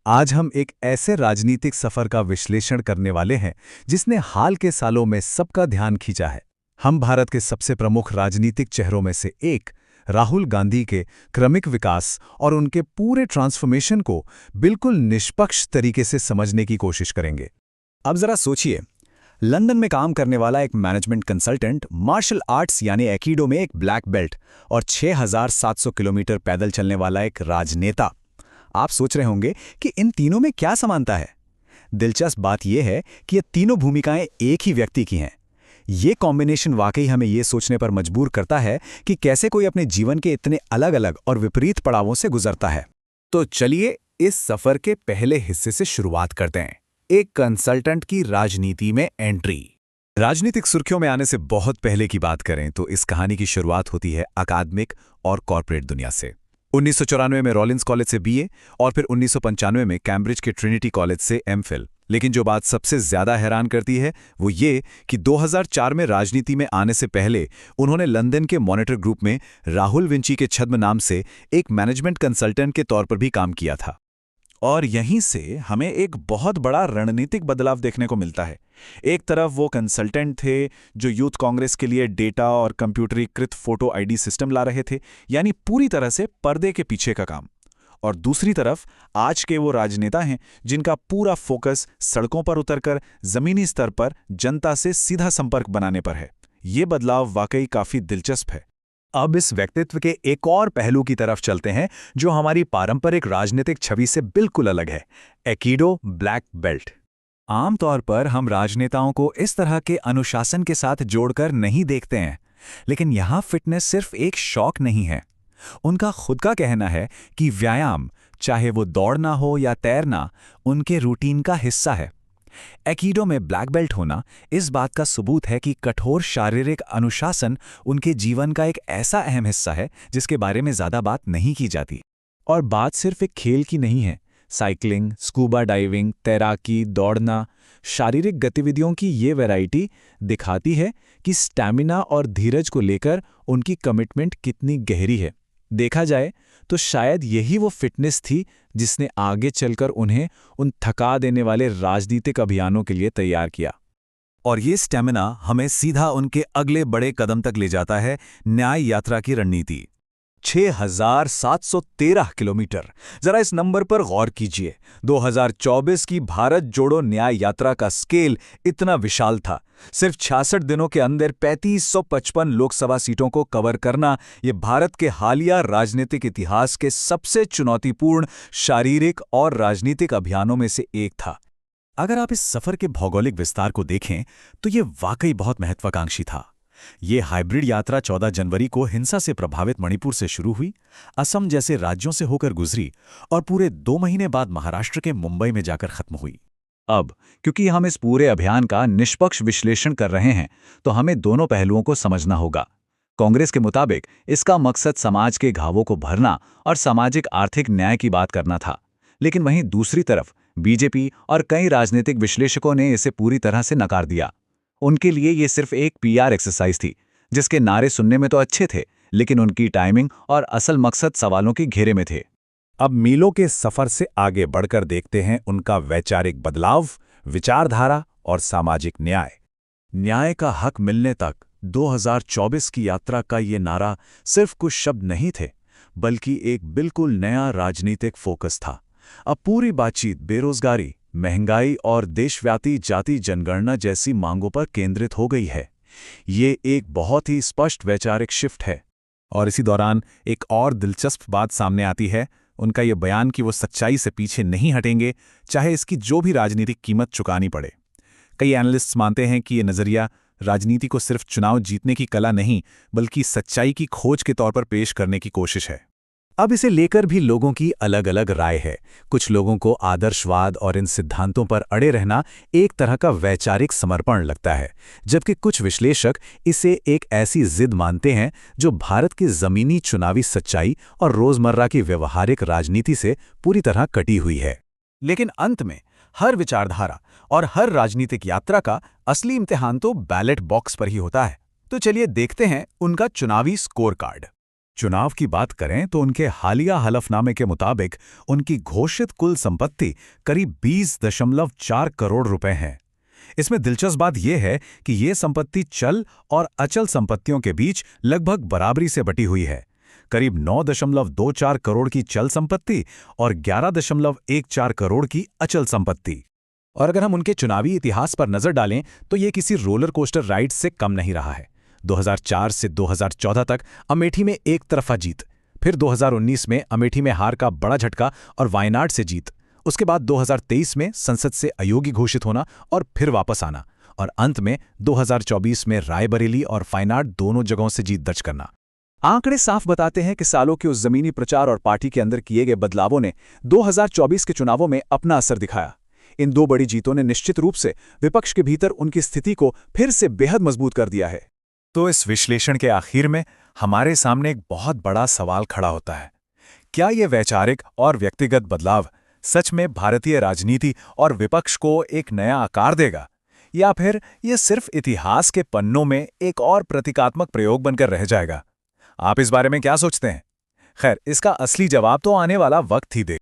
आज हम एक ऐसे राजनीतिक सफर का विश्लेषण करने वाले हैं जिसने हाल के सालों में सबका ध्यान खींचा है। हम भारत के सबसे प्रमुख राजनीतिक चेहरों में से एक राहुल गांधी के क्रमिक विकास और उनके पूरे ट्रांसफॉर्मेशन को बिल्कुल निष्पक्ष तरीके से समझने की कोशिश करेंगे। अब जरा सोचिए, लंदन में काम करने वाला एक मैनेजमेंट कंसल्टेंट, मार्शल आर्ट्स यानी एकीडो में एक ब्लैक बेल्ट और 6700 किलोमीटर पैदल चलने वाला एक राजनेता। आप सोच रहे होंगे कि इन तीनों में क्या समानता है। दिलचस्प बात यह है कि ये तीनों भूमिकाएं एक ही व्यक्ति की हैं। ये कॉम्बिनेशन वाकई हमें ये सोचने पर मजबूर करता है कि कैसे कोई अपने जीवन के इतने अलग-अलग और विपरीत पड़ावों से गुजरता है। तो चलिए इस सफर के पहले हिस्से से शुरुआत करते हैं, एक कंसल्टेंट की राजनीति में एंट्री। राजनीतिक सुर्खियों में आने से बहुत पहले की बात करें तो इस कहानी की शुरुआत होती है अकादमिक और कॉर्पोरेट दुनिया से। 1994 में रॉलिंस कॉलेज से बीए और फिर 1995 में कैम्ब्रिज के ट्रिनिटी कॉलेज से एमफिल। लेकिन जो बात सबसे ज्यादा हैरान करती है वो ये कि 2004 में राजनीति में आने से पहले उन्होंने लंदन के मॉनिटर ग्रुप में राहुल विंची के छद्म नाम से एक मैनेजमेंट कंसल्टेंट के तौर पर भी काम किया था। और यहीं से हमें एक बहुत बड़ा रणनीतिक बदलाव देखने को मिलता है। एक तरफ वो कंसल्टेंट थे जो यूथ कांग्रेस के लिए डेटा और कंप्यूटरीकृत फोटो आईडी सिस्टम ला रहे थे, यानी पूरी तरह से पर्दे के पीछे का काम। और दूसरी तरफ आज के वो राजनेता हैं जिनका पूरा फोकस सड़कों पर उतरकर जमीनी स्तर पर जनता से सीधा संपर्क बनाने पर है। ये बदलाव वाकई काफी दिलचस्प है। अब इस व्यक्तित्व के एक और पहलू की तरफ चलते हैं जो हमारी पारंपरिक राजनीतिक छवि से बिल्कुल अलग है, एकीडो ब्लैक बेल्ट। आमतौर पर हम राजनेताओं को इस तरह के अनुशासन के साथ जोड़कर नहीं देखते हैं, लेकिन यहाँ फिटनेस सिर्फ एक शौक नहीं है। उनका खुद का कहना है कि व्यायाम, चाहे वो दौड़ना हो या तैरना, उनके रूटीन का हिस्सा है। एकीडो में ब्लैक बेल्ट होना इस बात का सबूत है कि कठोर शारीरिक अनुशासन उनके जीवन का एक ऐसा अहम हिस्सा है जिसके बारे में ज्यादा बात नहीं की जाती। और बात सिर्फ एक खेल की नहीं है। साइकिलिंग, स्कूबा डाइविंग, तैराकी, दौड़ना, शारीरिक गतिविधियों की ये वैरायटी दिखाती है कि स्टैमिना और धीरज को लेकर उनकी कमिटमेंट कितनी गहरी है। देखा जाए तो शायद यही वो फिटनेस थी जिसने आगे चलकर उन्हें उन थका देने वाले राजनीतिक अभियानों के लिए तैयार किया। और ये स्टैमिना हमें सीधा उनके अगले बड़े कदम तक ले जाता है, न्याय यात्रा की रणनीति। 6713 किलोमीटर। जरा इस नंबर पर गौर कीजिए। 2024 की भारत जोड़ो न्याय यात्रा का स्केल इतना विशाल था। सिर्फ 66 दिनों के अंदर 3555 लोकसभा सीटों को कवर करना ये भारत के हालिया राजनीतिक इतिहास के सबसे चुनौतीपूर्ण शारीरिक और राजनीतिक अभियानों में से एक था। अगर आप इस सफर के भौगोलिक विस्तार को देखें तो ये वाकई बहुत महत्वाकांक्षी था। ये हाइब्रिड यात्रा 14 जनवरी को हिंसा से प्रभावित मणिपुर से शुरू हुई, असम जैसे राज्यों से होकर गुजरी और पूरे 2 महीने बाद महाराष्ट्र के मुंबई में जाकर खत्म हुई। अब क्योंकि हम इस पूरे अभियान का निष्पक्ष विश्लेषण कर रहे हैं तो हमें दोनों पहलुओं को समझना होगा। कांग्रेस के मुताबिक इसका मकसद समाज के घावों को भरना और सामाजिक आर्थिक न्याय की बात करना था, लेकिन वहीं दूसरी तरफ बीजेपी और कई राजनीतिक विश्लेषकों ने इसे पूरी तरह से नकार दिया। उनके लिए ये सिर्फ एक पीआर एक्सरसाइज थी, जिसके नारे सुनने में तो अच्छे थे, लेकिन उनकी टाइमिंग और असल मकसद सवालों के घेरे में थे। अब मीलों के सफर से आगे बढ़कर देखते हैं उनका वैचारिक बदलाव, विचारधारा और सामाजिक न्याय। न्याय का हक मिलने तक 2024 की यात्रा का ये नारा सिर्फ कुछ शब्द नहीं थे, बल्कि एक बिल्कुल नया राजनीतिक फोकस था। अब पूरी बातचीत बेरोजगारी, महंगाई और देशव्यापी जाति जनगणना जैसी मांगों पर केंद्रित हो गई है। ये एक बहुत ही स्पष्ट वैचारिक शिफ्ट है। और इसी दौरान एक और दिलचस्प बात सामने आती है, उनका ये बयान कि वो सच्चाई से पीछे नहीं हटेंगे, चाहे इसकी जो भी राजनीतिक कीमत चुकानी पड़े। कई एनालिस्ट्स मानते हैं कि ये नज़रिया राजनीति को सिर्फ चुनाव जीतने की कला नहीं, बल्कि सच्चाई की खोज के तौर पर पेश करने की कोशिश है। अब इसे लेकर भी लोगों की अलग अलग राय है। कुछ लोगों को आदर्शवाद और इन सिद्धांतों पर अड़े रहना एक तरह का वैचारिक समर्पण लगता है, जबकि कुछ विश्लेषक इसे एक ऐसी जिद मानते हैं जो भारत की जमीनी चुनावी सच्चाई और रोजमर्रा की व्यवहारिक राजनीति से पूरी तरह कटी हुई है। लेकिन अंत में हर विचारधारा और हर राजनीतिक यात्रा का असली इम्तिहान तो बैलेट बॉक्स पर ही होता है। तो चलिए देखते हैं उनका चुनावी स्कोर कार्ड। चुनाव की बात करें तो उनके हालिया हलफनामे के मुताबिक उनकी घोषित कुल संपत्ति करीब 20.4 करोड़ रुपए है। इसमें दिलचस्प बात यह है कि ये संपत्ति चल और अचल संपत्तियों के बीच लगभग बराबरी से बटी हुई है। करीब 9.24 करोड़ की चल संपत्ति और 11.14 करोड़ की अचल संपत्ति। और अगर हम उनके चुनावी इतिहास पर नजर डालें तो ये किसी रोलर कोस्टर राइड से कम नहीं रहा है। 2004 से 2014 तक अमेठी में एक तरफा जीत, फिर 2019 में अमेठी में हार का बड़ा झटका और वायनाड से जीत, उसके बाद 2023 में संसद से अयोग्य घोषित होना और फिर वापस आना, और अंत में 2024 में रायबरेली और वायनाड दोनों जगहों से जीत दर्ज करना। आंकड़े साफ बताते हैं कि सालों के उस जमीनी प्रचार और पार्टी के अंदर किए गए बदलावों ने 2024 के चुनावों में अपना असर दिखाया। इन दो बड़ी जीतों ने निश्चित रूप से विपक्ष के भीतर उनकी स्थिति को फिर से बेहद मजबूत कर दिया है। तो इस विश्लेषण के आखिर में हमारे सामने एक बहुत बड़ा सवाल खड़ा होता है। क्या ये वैचारिक और व्यक्तिगत बदलाव सच में भारतीय राजनीति और विपक्ष को एक नया आकार देगा, या फिर ये सिर्फ इतिहास के पन्नों में एक और प्रतीकात्मक प्रयोग बनकर रह जाएगा? आप इस बारे में क्या सोचते हैं? खैर, इसका असली जवाब तो आने वाला वक्त ही दे।